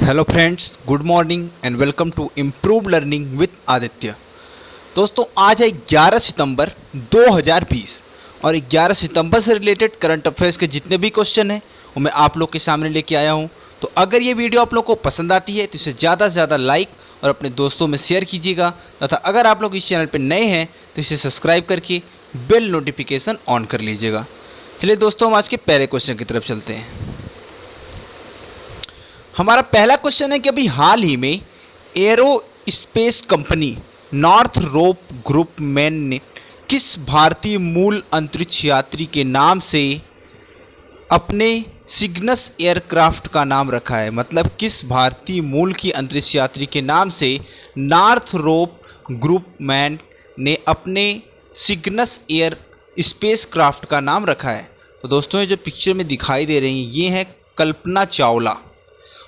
Hello friends, good morning and welcome to improve learning with Aditya. दोस्तों, आज है 11 सितंबर 2020 और 11 सितंबर से रिलेटेड करंट अफेयर्स के जितने भी क्वेश्चन हैं वो मैं आप लोग के सामने लेके आया हूं। तो अगर ये वीडियो आप लोग को पसंद आती है तो इसे ज़्यादा से ज़्यादा लाइक और अपने दोस्तों में शेयर कीजिएगा तथा अगर आप लोग इस चैनल पर नए हैं तो इसे सब्सक्राइब करके बेल नोटिफिकेशन ऑन कर लीजिएगा। चलिए दोस्तों, हम आज के पहले क्वेश्चन की तरफ चलते हैं। हमारा पहला क्वेश्चन है कि अभी हाल ही में arrow space company Northrop Grumman ने किस भारतीय मूल अंतरिक्ष यात्री के नाम से अपने सिग्नस एयरक्राफ्ट का नाम रखा है। मतलब किस भारतीय मूल की अंतरिक्ष यात्री के नाम से नॉर्थरोप ग्रुमैन ने अपने सिग्नस एयर स्पेस क्राफ्ट का नाम रखा है। तो दोस्तों, ये जो पिक्चर में दिखाई दे रही हैं ये हैं कल्पना चावला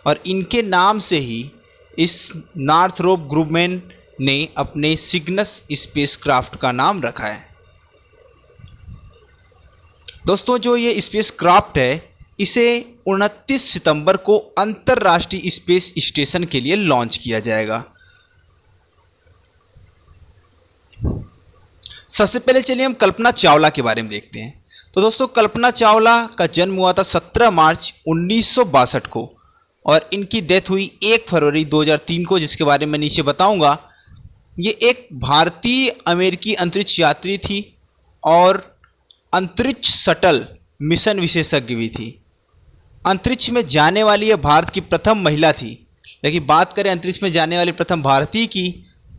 और इनके नाम से ही इस नॉर्थरोप ग्रुमैन ने अपने सिग्नस स्पेसक्राफ्ट का नाम रखा है। दोस्तों, जो ये स्पेसक्राफ्ट है इसे 29 सितंबर को अंतर्राष्ट्रीय स्पेस स्टेशन के लिए लॉन्च किया जाएगा। सबसे पहले चलिए हम कल्पना चावला के बारे में देखते हैं। तो दोस्तों, कल्पना चावला का जन्म हुआ था 17 मार्च 1962 को और इनकी डेथ हुई 1 फरवरी 2003 को, जिसके बारे में नीचे बताऊंगा। ये एक भारतीय अमेरिकी अंतरिक्ष यात्री थी और अंतरिक्ष शटल मिशन विशेषज्ञ भी थी। अंतरिक्ष में जाने वाली यह भारत की प्रथम महिला थी। लेकिन बात करें अंतरिक्ष में जाने वाले प्रथम भारतीय की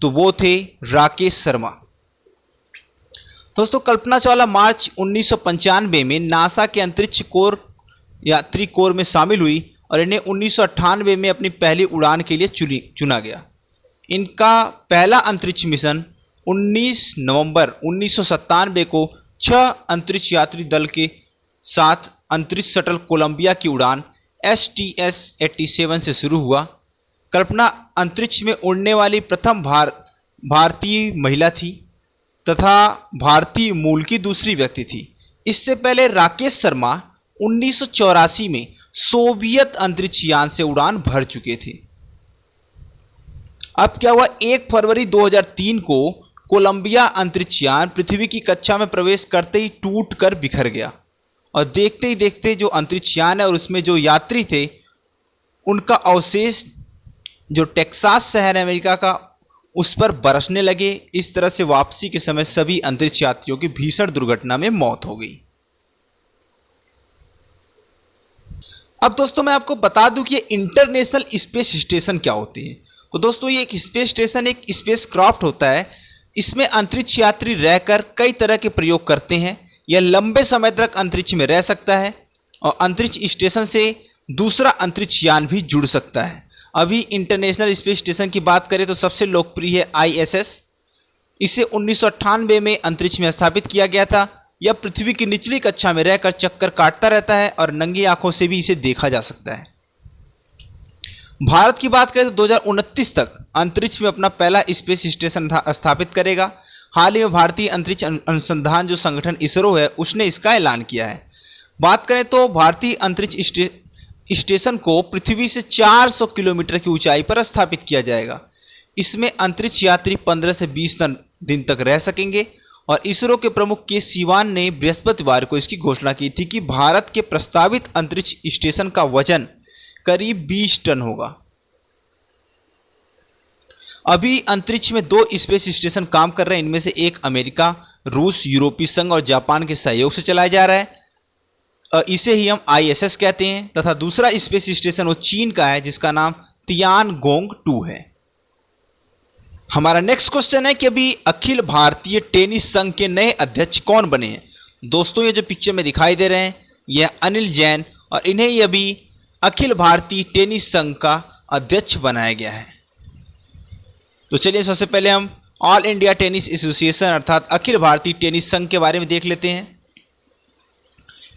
तो वो थे राकेश शर्मा। दोस्तों, कल्पना चावला मार्च 1995 में नासा के अंतरिक्ष यात्री कोर में शामिल हुई और इन्हें 1998 में अपनी पहली उड़ान के लिए चुना गया। इनका पहला अंतरिक्ष मिशन 19 नवंबर 1997 को 6 अंतरिक्ष यात्री दल के साथ अंतरिक्ष शटल कोलंबिया की उड़ान STS-87 से शुरू हुआ। कल्पना अंतरिक्ष में उड़ने वाली प्रथम भारतीय महिला थी तथा भारतीय मूल की दूसरी व्यक्ति थी। इससे पहले राकेश शर्मा 1984 में सोवियत अंतरिक्ष यान से उड़ान भर चुके थे। अब क्या हुआ, 1 फरवरी 2003 को कोलंबिया अंतरिक्ष यान पृथ्वी की कक्षा में प्रवेश करते ही टूटकर बिखर गया और देखते ही देखते जो अंतरिक्ष यान है और उसमें जो यात्री थे उनका अवशेष जो टेक्सास शहर है अमेरिका का उस पर बरसने लगे। इस तरह से वापसी के समय सभी अंतरिक्ष यात्रियों की भीषण दुर्घटना में मौत हो गई। अब दोस्तों, मैं आपको बता दूं कि ये इंटरनेशनल स्पेस स्टेशन क्या होते हैं। तो दोस्तों, ये एक स्पेस स्टेशन एक स्पेस क्राफ्ट होता है। इसमें अंतरिक्ष यात्री रहकर कई तरह के प्रयोग करते हैं। यह लंबे समय तक अंतरिक्ष में रह सकता है और अंतरिक्ष स्टेशन से दूसरा अंतरिक्ष यान भी जुड़ सकता है। अभी इंटरनेशनल स्पेस स्टेशन की बात करें तो सबसे लोकप्रिय है ISS। इसे 1998 में अंतरिक्ष में स्थापित किया गया था। यह पृथ्वी की निचली कक्षा में रहकर चक्कर काटता रहता है और नंगी आंखों से भी इसे देखा जा सकता है। भारत की बात करें तो 2029 तक अंतरिक्ष में अपना पहला स्पेस स्टेशन स्थापित करेगा। हाल ही में भारतीय अंतरिक्ष अनुसंधान जो संगठन इसरो है उसने इसका ऐलान किया है। बात करें तो भारतीय अंतरिक्ष स्टेशन को पृथ्वी से 400 किलोमीटर की ऊंचाई पर स्थापित किया जाएगा। इसमें अंतरिक्ष यात्री 15 से 20 दिन तक रह सकेंगे और इसरो के प्रमुख के सिवान ने बृहस्पतिवार को इसकी घोषणा की थी कि भारत के प्रस्तावित अंतरिक्ष स्टेशन का वजन करीब 20 टन होगा। अभी अंतरिक्ष में 2 स्पेस स्टेशन काम कर रहे हैं। इनमें से एक अमेरिका, रूस, यूरोपीय संघ और जापान के सहयोग से चलाया जा रहा है। इसे ही हम ISS कहते हैं तथा दूसरा स्पेस स्टेशन वो चीन का है जिसका नाम तियानगोंग 2 है। हमारा नेक्स्ट क्वेश्चन है कि अभी अखिल भारतीय टेनिस संघ के नए अध्यक्ष कौन बने हैं। दोस्तों, ये जो पिक्चर में दिखाई दे रहे हैं यह अनिल जैन और इन्हें ही अभी अखिल भारतीय टेनिस संघ का अध्यक्ष बनाया गया है। तो चलिए सबसे पहले हम ऑल इंडिया टेनिस एसोसिएशन अर्थात अखिल भारतीय टेनिस संघ के बारे में देख लेते हैं।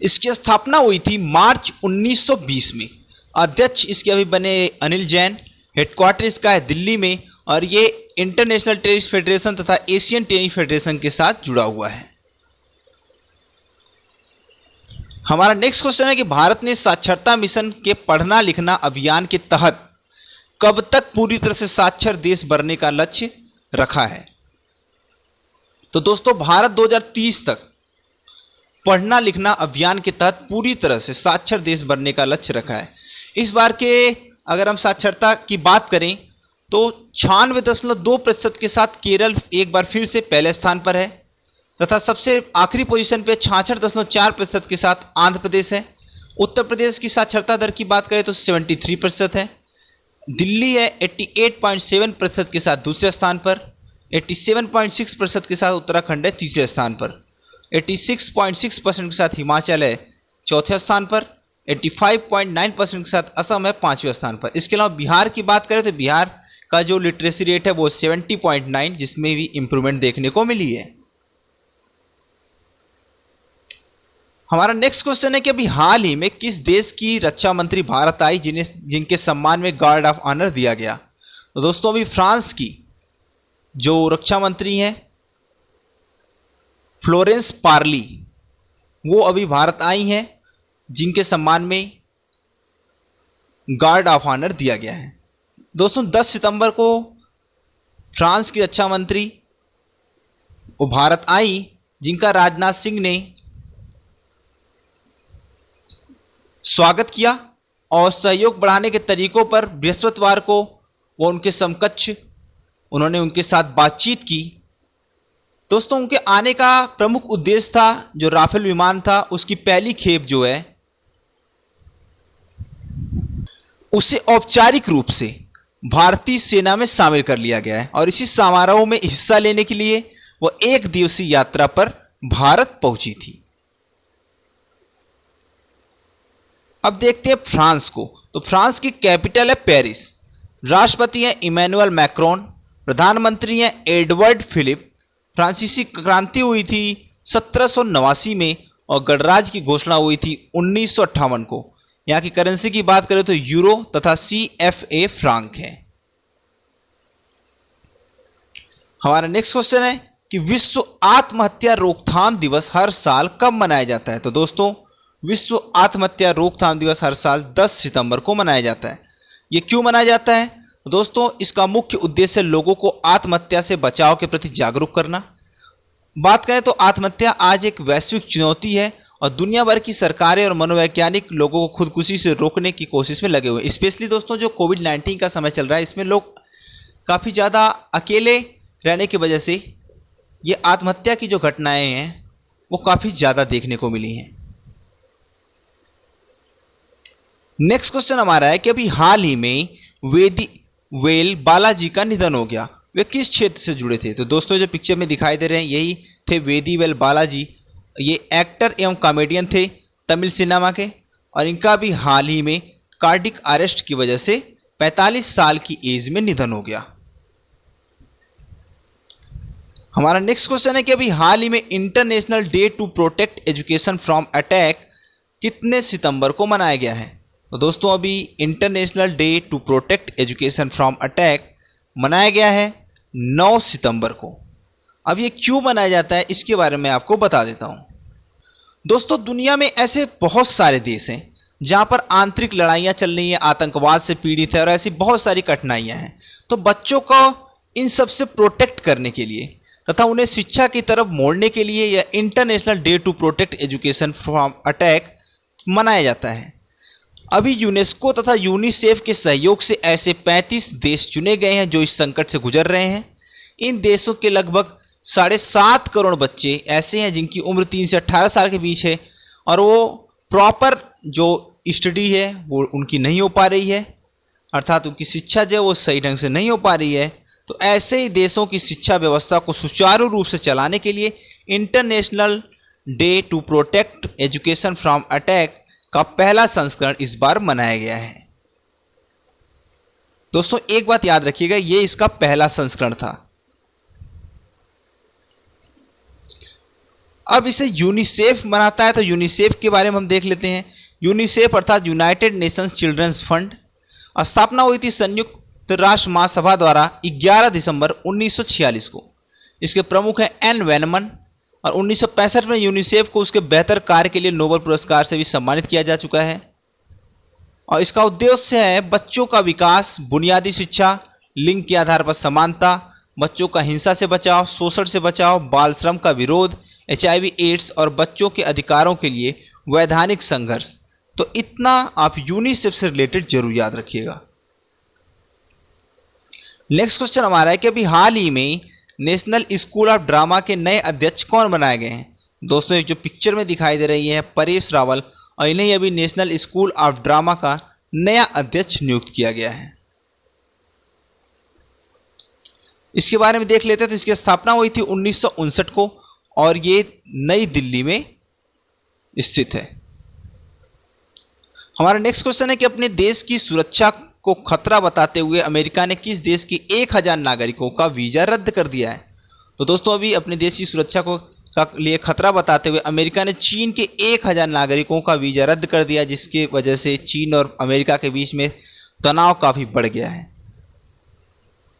इसकी स्थापना हुई थी मार्च 1920 में। अध्यक्ष इसके अभी बने अनिल जैन। हेडक्वार्टर इसका है दिल्ली में और ये इंटरनेशनल टेनिस फेडरेशन तथा एशियन टेनिस फेडरेशन के साथ जुड़ा हुआ है। हमारा नेक्स्ट क्वेश्चन है कि भारत ने साक्षरता मिशन के पढ़ना लिखना अभियान के तहत कब तक पूरी तरह से साक्षर देश बनने का लक्ष्य रखा है? तो दोस्तों भारत 2030 तक पढ़ना लिखना अभियान के तहत पूरी तरह से साक्षर देश बनने का लक्ष्य रखा है। इस बार के अगर हम साक्षरता की बात करें तो 96.2% के साथ केरल एक बार फिर से पहले स्थान पर है तथा सबसे आखिरी पोजीशन पे 66.4% के साथ आंध्र प्रदेश है। उत्तर प्रदेश की साक्षरता दर की बात करें तो 73% है। दिल्ली है 88.7% के साथ दूसरे स्थान पर। 87.6% के साथ उत्तराखंड है तीसरे स्थान पर। 86.6% के साथ हिमाचल है चौथे स्थान पर। 85.9% के साथ असम है पांचवें स्थान पर। इसके अलावा बिहार की बात करें तो बिहार का जो लिटरेसी रेट है वो 70.9, जिसमें भी इंप्रूवमेंट देखने को मिली है। हमारा नेक्स्ट क्वेश्चन है कि अभी हाल ही में किस देश की रक्षा मंत्री भारत आई जिनके सम्मान में गार्ड ऑफ ऑनर दिया गया? तो दोस्तों अभी फ्रांस की जो रक्षा मंत्री हैं फ्लोरेंस पार्ली, वो अभी भारत आई हैं जिनके सम्मान में गार्ड ऑफ ऑनर दिया गया है। दोस्तों 10 सितंबर को फ्रांस की रक्षा मंत्री वो भारत आई जिनका राजनाथ सिंह ने स्वागत किया और सहयोग बढ़ाने के तरीकों पर बृहस्पतिवार को वो उनके समकक्ष उन्होंने उनके साथ बातचीत की। दोस्तों उनके आने का प्रमुख उद्देश्य था जो राफेल विमान था उसकी पहली खेप जो है उसे औपचारिक रूप से भारतीय सेना में शामिल कर लिया गया है और इसी समारोह में हिस्सा लेने के लिए वो एक दिवसीय यात्रा पर भारत पहुंची थी। अब देखते हैं फ्रांस को। तो फ्रांस की कैपिटल है पेरिस। राष्ट्रपति हैं इमैनुअल मैक्रोन। प्रधानमंत्री हैं एडवर्ड फिलिप। फ्रांसीसी क्रांति हुई थी 1789 में और गणराज्य की घोषणा हुई थी 1958 को। यहाँ की करेंसी की बात करें तो यूरो तथा CFA फ्रांक है। हमारा नेक्स्ट क्वेश्चन है कि विश्व आत्महत्या रोकथाम दिवस हर साल कब मनाया जाता है? तो दोस्तों विश्व आत्महत्या रोकथाम दिवस हर साल 10 सितंबर को मनाया जाता है। ये क्यों मनाया जाता है? तो दोस्तों इसका मुख्य उद्देश्य लोगों को आत्महत्या से बचाव के प्रति जागरूक करना। बात करें तो आत्महत्या आज एक वैश्विक चुनौती है और दुनिया भर की सरकारें और मनोवैज्ञानिक लोगों को खुदकुशी से रोकने की कोशिश में लगे हुए हैं। स्पेशली दोस्तों जो कोविड-19 का समय चल रहा है इसमें लोग काफ़ी ज़्यादा अकेले रहने की वजह से ये आत्महत्या की जो घटनाएं हैं वो काफ़ी ज़्यादा देखने को मिली हैं। नेक्स्ट क्वेश्चन हमारा है कि अभी हाल ही में वेल बालाजी का निधन हो गया। वे किस क्षेत्र से जुड़े थे? तो दोस्तों जो पिक्चर में दिखाई दे रहे हैं यही थे वेदी वेल बालाजी। ये एक्टर एवं कॉमेडियन थे तमिल सिनेमा के और इनका भी हाल ही में कार्डिक अरेस्ट की वजह से 45 साल की एज में निधन हो गया। हमारा नेक्स्ट क्वेश्चन है कि अभी हाल ही में international day to protect education from attack कितने सितंबर को मनाया गया है? तो दोस्तों अभी international day to protect education from attack मनाया गया है 9 सितंबर को। अब ये क्यों मनाया जाता है इसके बारे में आपको बता देता हूँ। दोस्तों दुनिया में ऐसे बहुत सारे देश हैं जहाँ पर आंतरिक लड़ाइयाँ चल रही हैं, आतंकवाद से पीड़ित है और ऐसी बहुत सारी कठिनाइयाँ हैं। तो बच्चों को इन सब से प्रोटेक्ट करने के लिए तथा उन्हें शिक्षा की तरफ मोड़ने के लिए यह international day to protect education from attack मनाया जाता है। अभी यूनेस्को तथा यूनिसेफ के सहयोग से ऐसे 35 देश चुने गए हैं जो इस संकट से गुजर रहे हैं। इन देशों के लगभग 7.5 करोड़ बच्चे ऐसे हैं जिनकी उम्र 3 से 18 साल के बीच है और वो प्रॉपर जो स्टडी है वो उनकी नहीं हो पा रही है, अर्थात उनकी शिक्षा जो है वो सही ढंग से नहीं हो पा रही है। तो ऐसे ही देशों की शिक्षा व्यवस्था को सुचारू रूप से चलाने के लिए international day to protect education from attack का पहला संस्करण इस बार मनाया गया है। दोस्तों एक बात याद रखिएगा, ये इसका पहला संस्करण था। अब इसे यूनिसेफ मनाता है, तो यूनिसेफ के बारे में हम देख लेते हैं। यूनिसेफ अर्थात यूनाइटेड नेशंस चिल्ड्रंस फंड स्थापना हुई थी संयुक्त राष्ट्र महासभा द्वारा 11 दिसंबर 1946 को। इसके प्रमुख हैं एन वेनमन और 1965 में यूनिसेफ को उसके बेहतर कार्य के लिए नोबेल पुरस्कार से भी सम्मानित किया जा चुका है। और इसका उद्देश्य है बच्चों का विकास, बुनियादी शिक्षा, लिंग के आधार पर समानता, बच्चों का हिंसा से बचाव, शोषण से बचाव, बाल श्रम का विरोध, HIV एड्स और बच्चों के अधिकारों के लिए वैधानिक संघर्ष। तो इतना आप यूनिसेफ से रिलेटेड जरूर याद रखिएगा। नेक्स्ट क्वेश्चन हमारा है कि अभी हाल ही में नेशनल स्कूल ऑफ ड्रामा के नए अध्यक्ष कौन बनाए गए हैं। दोस्तों एक जो पिक्चर में दिखाई दे रही है परेश रावल, और इन्हें अभी नेशनल स्कूल ऑफ ड्रामा का नया अध्यक्ष नियुक्त किया गया है। इसके बारे में देख लेते हैं। तो इसकी स्थापना हुई थी 1959 को और ये नई दिल्ली में स्थित है। हमारा नेक्स्ट क्वेश्चन है कि अपने देश की सुरक्षा को खतरा बताते हुए अमेरिका ने किस देश के 1000 नागरिकों का वीजा रद्द कर दिया है। तो दोस्तों अभी अपने देश की सुरक्षा को का लिए खतरा बताते हुए अमेरिका ने चीन के 1000 नागरिकों का वीजा रद्द कर दिया, जिसकी वजह से चीन और अमेरिका के बीच में तनाव काफ़ी बढ़ गया है।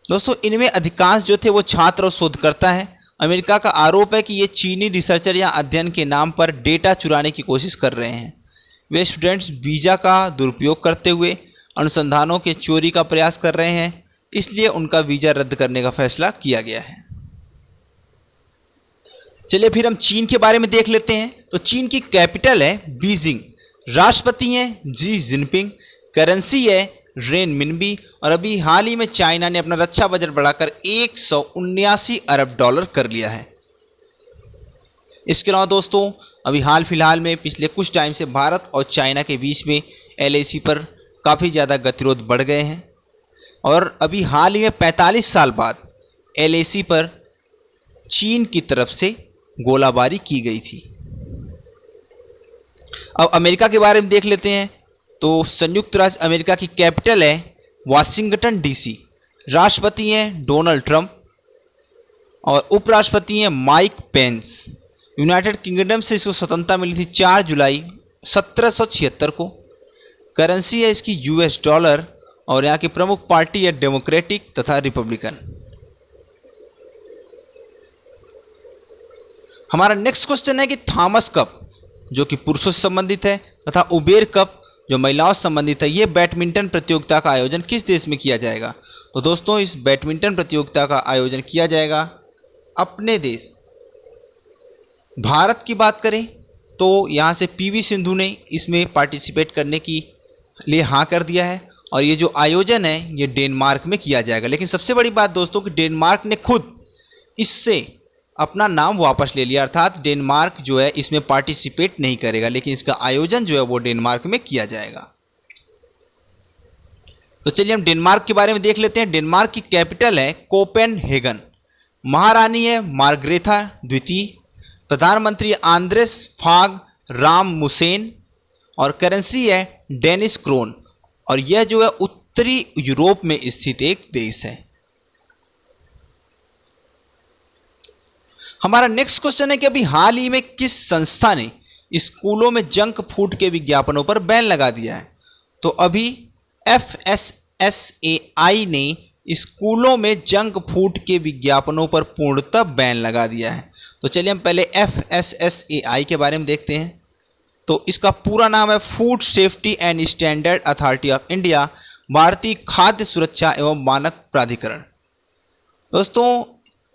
दोस्तों इनमें अधिकांश जो थे वो छात्र और शोधकर्ता हैं। अमेरिका का आरोप है कि ये चीनी रिसर्चर या अध्ययन के नाम पर डेटा चुराने की कोशिश कर रहे हैं। वे स्टूडेंट्स वीजा का दुरुपयोग करते हुए अनुसंधानों के चोरी का प्रयास कर रहे हैं, इसलिए उनका वीजा रद्द करने का फैसला किया गया है। चलिए फिर हम चीन के बारे में देख लेते हैं। तो चीन की कैपिटल है बीजिंग, राष्ट्रपति हैं जी जिनपिंग, करेंसी है रेनमिनबी, और अभी हाल ही में चाइना ने अपना रक्षा बजट बढ़ाकर $179 अरब कर लिया है। इसके अलावा दोस्तों अभी हाल फिलहाल में पिछले कुछ टाइम से भारत और चाइना के बीच में LAC पर काफ़ी ज़्यादा गतिरोध बढ़ गए हैं, और अभी हाल ही में 45 साल बाद LAC पर चीन की तरफ से गोलाबारी की गई थी। अब अमेरिका के बारे में देख लेते हैं। तो संयुक्त राज्य अमेरिका की कैपिटल है वाशिंगटन DC, राष्ट्रपति हैं डोनाल्ड ट्रंप और उपराष्ट्रपति हैं माइक पेंस। यूनाइटेड किंगडम से इसको स्वतंत्रता मिली थी 4 जुलाई 1776 को। करेंसी है इसकी US डॉलर, और यहाँ की प्रमुख पार्टी है डेमोक्रेटिक तथा रिपब्लिकन। हमारा नेक्स्ट क्वेश्चन है कि थॉमस कप जो कि पुरुषों से संबंधित है तथा उबेर कप जो महिलाओं से संबंधित है, ये बैडमिंटन प्रतियोगिता का आयोजन किस देश में किया जाएगा। तो दोस्तों इस बैडमिंटन प्रतियोगिता का आयोजन किया जाएगा अपने देश भारत की बात करें तो यहाँ से PV सिंधु ने इसमें पार्टिसिपेट करने की लिए हाँ कर दिया है, और ये जो आयोजन है ये डेनमार्क में किया जाएगा। लेकिन सबसे बड़ी बात दोस्तों कि डेनमार्क ने खुद इससे अपना नाम वापस ले लिया, अर्थात डेनमार्क जो है इसमें पार्टिसिपेट नहीं करेगा, लेकिन इसका आयोजन जो है वो डेनमार्क में किया जाएगा। तो चलिए हम डेनमार्क के बारे में देख लेते हैं। डेनमार्क की कैपिटल है कोपेनहेगन, महारानी है मार्ग्रेथा द्वितीय, प्रधानमंत्री आंद्रेस फाग राममुसेन, और करेंसी है डेनिश क्रोन, और यह जो है उत्तरी यूरोप में स्थित एक देश है। हमारा नेक्स्ट क्वेश्चन है कि अभी हाल ही में किस संस्था ने स्कूलों में जंक फूड के विज्ञापनों पर बैन लगा दिया है। तो अभी FSSAI ने स्कूलों में जंक फूड के विज्ञापनों पर पूर्णतः बैन लगा दिया है। तो चलिए हम पहले FSSAI के बारे में देखते हैं। तो इसका पूरा नाम है food safety and standard authority of India, भारतीय खाद्य सुरक्षा एवं मानक प्राधिकरण। दोस्तों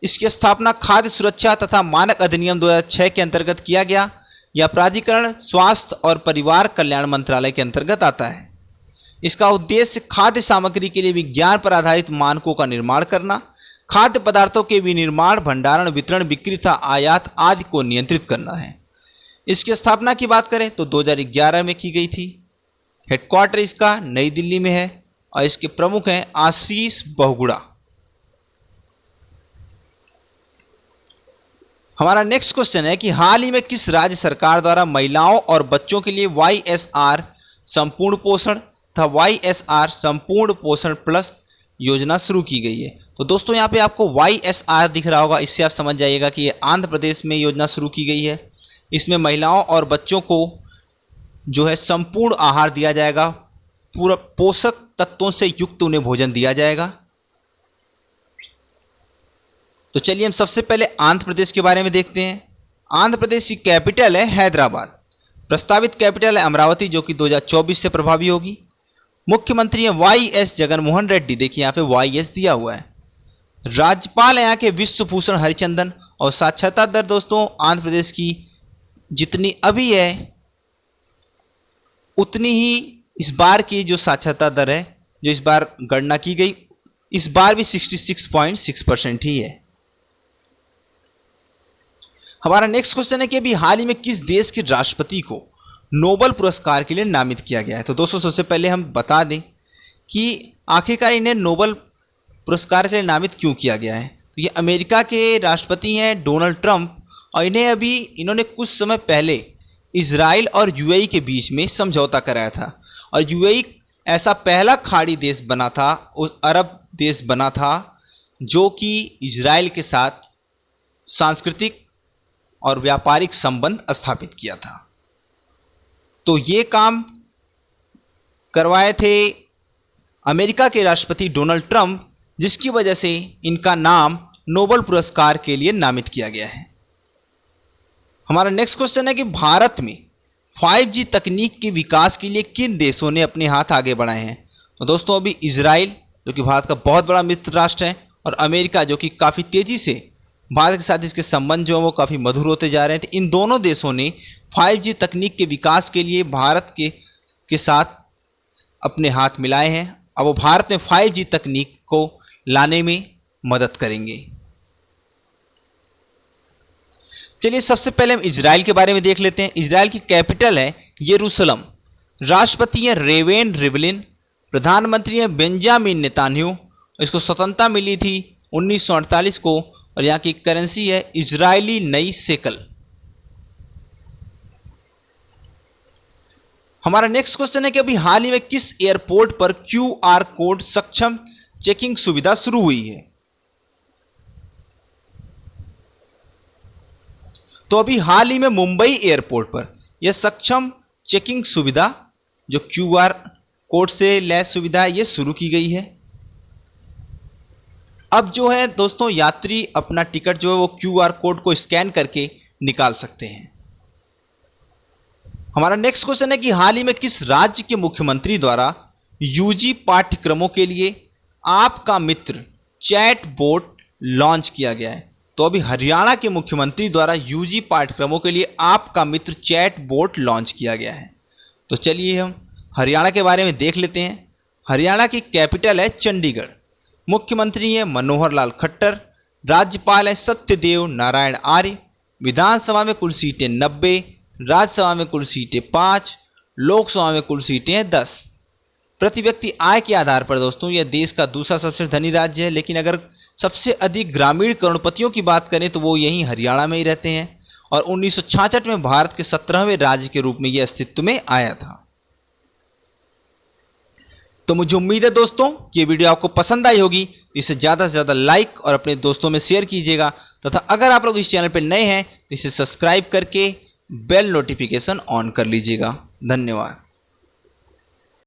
इसकी स्थापना खाद्य सुरक्षा तथा मानक अधिनियम 2006 के अंतर्गत किया गया। यह प्राधिकरण स्वास्थ्य और परिवार कल्याण मंत्रालय के अंतर्गत आता है। इसका उद्देश्य खाद्य सामग्री के लिए विज्ञान पर आधारित मानकों का निर्माण करना, खाद्य पदार्थों के विनिर्माण, भंडारण, वितरण, बिक्री तथा आयात आदि को नियंत्रित करना है। इसकी स्थापना की बात करें तो 2011 में की गई थी। हेडक्वार्टर इसका नई दिल्ली में है और इसके प्रमुख हैं आशीष बहुगुणा। हमारा नेक्स्ट क्वेश्चन है कि हाल ही में किस राज्य सरकार द्वारा महिलाओं और बच्चों के लिए YSR संपूर्ण पोषण तथा YSR संपूर्ण पोषण प्लस योजना शुरू की गई है। तो दोस्तों यहाँ पे आपको YSR दिख रहा होगा, इससे आप समझ जाइएगा कि ये आंध्र प्रदेश में योजना शुरू की गई है। इसमें महिलाओं और बच्चों को जो है संपूर्ण आहार दिया जाएगा, पूरा पोषक तत्वों से युक्त उन्हें भोजन दिया जाएगा। तो चलिए हम सबसे पहले आंध्र प्रदेश के बारे में देखते हैं। आंध्र प्रदेश की कैपिटल है हैदराबाद, प्रस्तावित कैपिटल है अमरावती जो कि 2024 से प्रभावी होगी। मुख्यमंत्री हैं वाई एस जगनमोहन रेड्डी, देखिए यहाँ पे वाई एस दिया हुआ है। राज्यपाल हैं यहाँ के विश्वभूषण हरिचंदन। और साक्षरता दर दोस्तों आंध्र प्रदेश की जितनी अभी है उतनी ही इस बार की जो साक्षरता दर है, जो इस बार गणना की गई, इस बार भी 66.6% ही है। हमारा नेक्स्ट क्वेश्चन है कि अभी हाल ही में किस देश के राष्ट्रपति को नोबेल पुरस्कार के लिए नामित किया गया है। तो दोस्तों सबसे पहले हम बता दें कि आखिरकार इन्हें नोबेल पुरस्कार के लिए नामित क्यों किया गया है। तो ये अमेरिका के राष्ट्रपति हैं डोनाल्ड ट्रंप, और इन्होंने कुछ समय पहले इजराइल और यूएई के बीच में समझौता कराया था। और यूएई ऐसा पहला खाड़ी देश बना था, उस अरब देश बना था जो कि इजराइल के साथ सांस्कृतिक और व्यापारिक संबंध स्थापित किया था। तो ये काम करवाए थे अमेरिका के राष्ट्रपति डोनाल्ड ट्रंप, जिसकी वजह से इनका नाम नोबेल पुरस्कार के लिए नामित किया गया है। हमारा नेक्स्ट क्वेश्चन है कि भारत में 5G तकनीक के विकास के लिए किन देशों ने अपने हाथ आगे बढ़ाए हैं। तो दोस्तों अभी इजराइल जो कि भारत का बहुत बड़ा मित्र राष्ट्र है, और अमेरिका जो कि काफ़ी तेज़ी से भारत के साथ इसके संबंध जो है वो काफ़ी मधुर होते जा रहे हैं। तो इन दोनों देशों ने 5G तकनीक के विकास के लिए भारत के साथ अपने हाथ मिलाए हैं। अब वो भारत में 5G तकनीक को लाने में मदद करेंगे। चलिए सबसे पहले हम इजराइल के बारे में देख लेते हैं। इजराइल की कैपिटल है यरूशलेम। राष्ट्रपति हैं रेवेन रिवलिन। प्रधानमंत्री हैं बेंजामिन नेतान्याहू। इसको स्वतंत्रता मिली थी 1948 को, और यहाँ की करेंसी है इजरायली नई शेकल। हमारा नेक्स्ट क्वेश्चन है कि अभी हाल ही में किस एयरपोर्ट पर QR कोड सक्षम चेकिंग सुविधा शुरू हुई है। तो अभी हाल ही में मुंबई एयरपोर्ट पर यह सक्षम चेकिंग सुविधा जो QR कोड से लैस सुविधा है ये शुरू की गई है। अब जो है दोस्तों यात्री अपना टिकट जो है वो QR कोड को स्कैन करके निकाल सकते हैं। हमारा नेक्स्ट क्वेश्चन है कि हाल ही में किस राज्य के मुख्यमंत्री द्वारा UG पाठ्यक्रमों के लिए आपका मित्र चैट बोट लॉन्च किया गया है। तो अभी हरियाणा के मुख्यमंत्री द्वारा UG पाठ्यक्रमों के लिए आपका मित्र चैट बोट लॉन्च किया गया है। तो चलिए हम हरियाणा के बारे में देख लेते हैं। हरियाणा की कैपिटल है चंडीगढ़। मुख्यमंत्री हैं मनोहर लाल खट्टर। राज्यपाल हैं सत्यदेव नारायण आर्य। विधानसभा में कुल सीटें 90, राज्यसभा में कुल सीटें 5, लोकसभा में कुल सीटें 10। प्रति व्यक्ति आय के आधार पर दोस्तों यह देश का दूसरा सबसे धनी राज्य है, लेकिन अगर सबसे अधिक ग्रामीण करोड़पतियों की बात करें तो वो यहीं हरियाणा में ही रहते हैं। और 1966 में भारत के 17वें राज्य के रूप में यह अस्तित्व में आया था। तो मुझे उम्मीद है दोस्तों कि ये वीडियो आपको पसंद आई होगी। इसे ज़्यादा से ज़्यादा लाइक और अपने दोस्तों में शेयर कीजिएगा, तथा अगर आप लोग इस चैनल पर नए हैं तो इसे सब्सक्राइब करके बेल नोटिफिकेशन ऑन कर लीजिएगा। धन्यवाद।